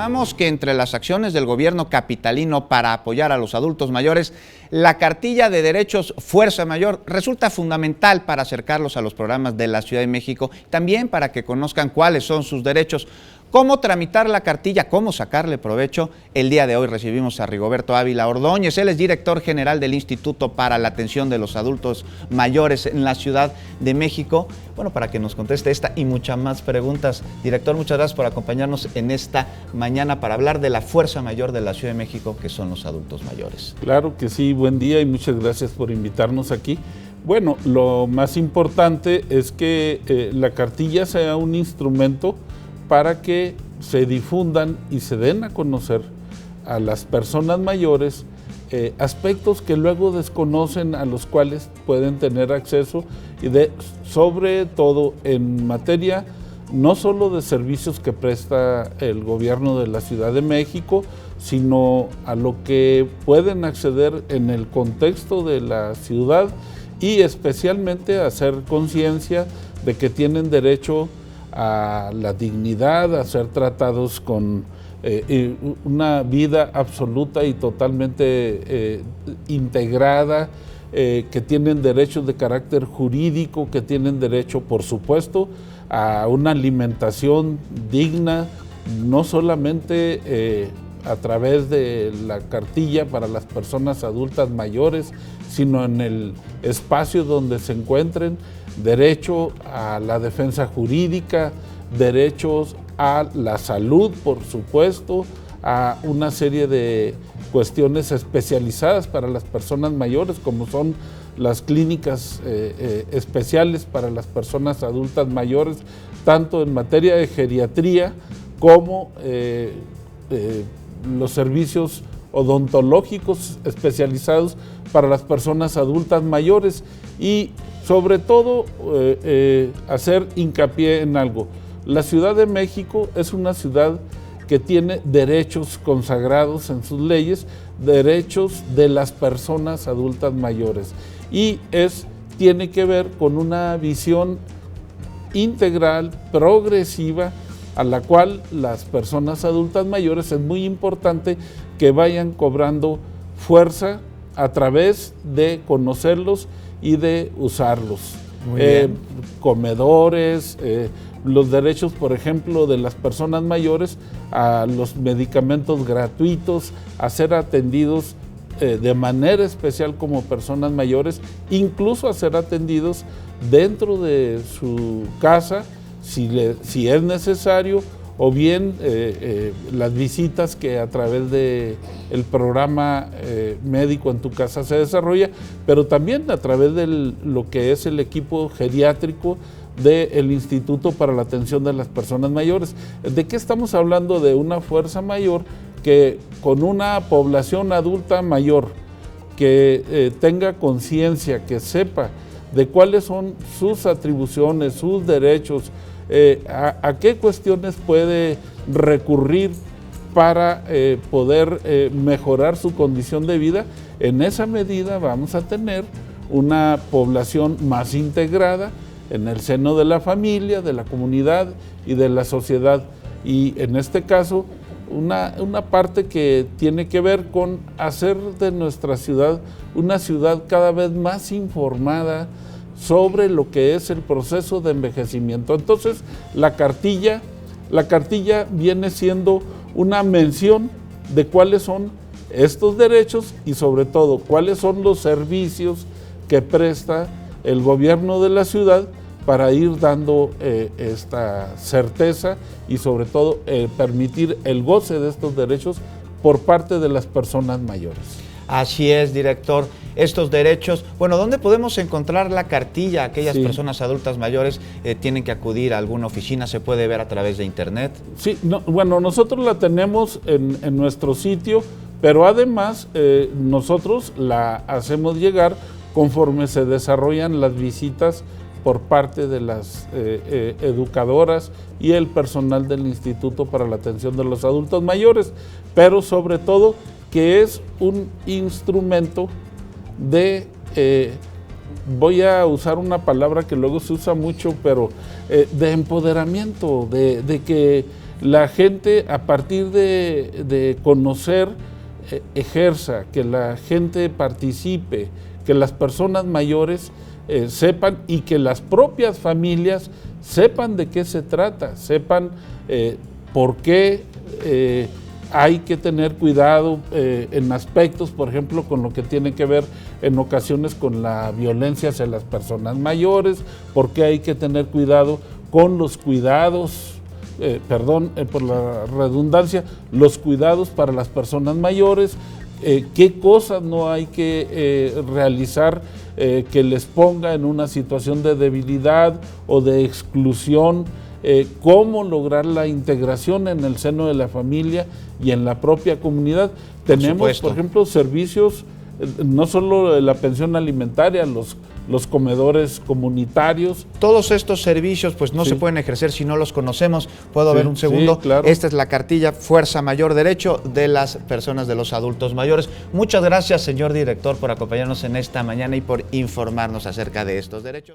informamos que entre las acciones del gobierno capitalino para apoyar a los adultos mayores, la cartilla de derechos Fuerza Mayor resulta fundamental para acercarlos a los programas de la Ciudad de México, también para que conozcan cuáles son sus derechos. ¿Cómo tramitar la cartilla? ¿Cómo sacarle provecho? El día de hoy recibimos a Rigoberto Ávila Ordóñez. Él es director general del Instituto para la Atención de los Adultos Mayores en la Ciudad de México. Bueno, para que nos conteste esta y muchas más preguntas. Director, muchas gracias por acompañarnos en esta mañana para hablar de la fuerza mayor de la Ciudad de México, que son los adultos mayores. Claro que sí, buen día y muchas gracias por invitarnos aquí. Bueno, lo más importante es que la cartilla sea un instrumento para que se difundan y se den a conocer a las personas mayores aspectos que luego desconocen, a los cuales pueden tener acceso, y sobre todo en materia no solo de servicios que presta el gobierno de la Ciudad de México, sino a lo que pueden acceder en el contexto de la ciudad, y especialmente hacer conciencia de que tienen derecho a la dignidad, a ser tratados con una vida absoluta y totalmente integrada, que tienen derechos de carácter jurídico, que tienen derecho, por supuesto, a una alimentación digna, no solamente a través de la cartilla para las personas adultas mayores, sino en el espacio donde se encuentren, derecho a la defensa jurídica, derechos a la salud, por supuesto, a una serie de cuestiones especializadas para las personas mayores, como son las clínicas especiales para las personas adultas mayores, tanto en materia de geriatría como los servicios odontológicos especializados para las personas adultas mayores, y sobre todo hacer hincapié en algo. La Ciudad de México es una ciudad que tiene derechos consagrados en sus leyes, derechos de las personas adultas mayores, y tiene que ver con una visión integral, progresiva, a la cual las personas adultas mayores es muy importante que vayan cobrando fuerza a través de conocerlos y de usarlos. Comedores, los derechos, por ejemplo, de las personas mayores a los medicamentos gratuitos, a ser atendidos de manera especial como personas mayores, incluso a ser atendidos dentro de su casa, si es necesario, o bien las visitas que a través del programa médico en tu casa se desarrolla, pero también a través de lo que es el equipo geriátrico del Instituto para la Atención de las Personas Mayores. ¿De qué estamos hablando? De una fuerza mayor que, con una población adulta mayor que tenga conciencia, que sepa de cuáles son sus atribuciones, sus derechos, a qué cuestiones puede recurrir para poder mejorar su condición de vida. En esa medida vamos a tener una población más integrada en el seno de la familia, de la comunidad y de la sociedad. Y en este caso, una parte que tiene que ver con hacer de nuestra ciudad una ciudad cada vez más informada sobre lo que es el proceso de envejecimiento. Entonces, la cartilla viene siendo una mención de cuáles son estos derechos y, sobre todo, cuáles son los servicios que presta el gobierno de la ciudad para ir dando esta certeza y, sobre todo, permitir el goce de estos derechos por parte de las personas mayores. Así es, director. Estos derechos, bueno, ¿dónde podemos encontrar la cartilla? Aquellas personas adultas mayores tienen que acudir a alguna oficina, ¿se puede ver a través de internet? Sí, bueno, nosotros la tenemos en nuestro sitio, pero además nosotros la hacemos llegar conforme se desarrollan las visitas por parte de las educadoras y el personal del Instituto para la Atención de los Adultos Mayores, pero sobre todo que es un instrumento de, voy a usar una palabra que luego se usa mucho, pero de empoderamiento, de que la gente, a partir de conocer, ejerza, que la gente participe, que las personas mayores sepan y que las propias familias sepan de qué se trata, sepan por qué hay que tener cuidado en aspectos, por ejemplo, con lo que tiene que ver en ocasiones con la violencia hacia las personas mayores, por qué hay que tener cuidado con los cuidados, por la redundancia, los cuidados para las personas mayores, qué cosas no hay que realizar que les ponga en una situación de debilidad o de exclusión, cómo lograr la integración en el seno de la familia y en la propia comunidad. Tenemos, por ejemplo, servicios, no solo la pensión alimentaria, los comedores comunitarios. Todos estos servicios pues no se pueden ejercer si no los conocemos. ¿Puedo ver un segundo? Sí, claro. Esta es la cartilla Fuerza Mayor Derecho de las personas, de los adultos mayores. Muchas gracias, señor director, por acompañarnos en esta mañana y por informarnos acerca de estos derechos.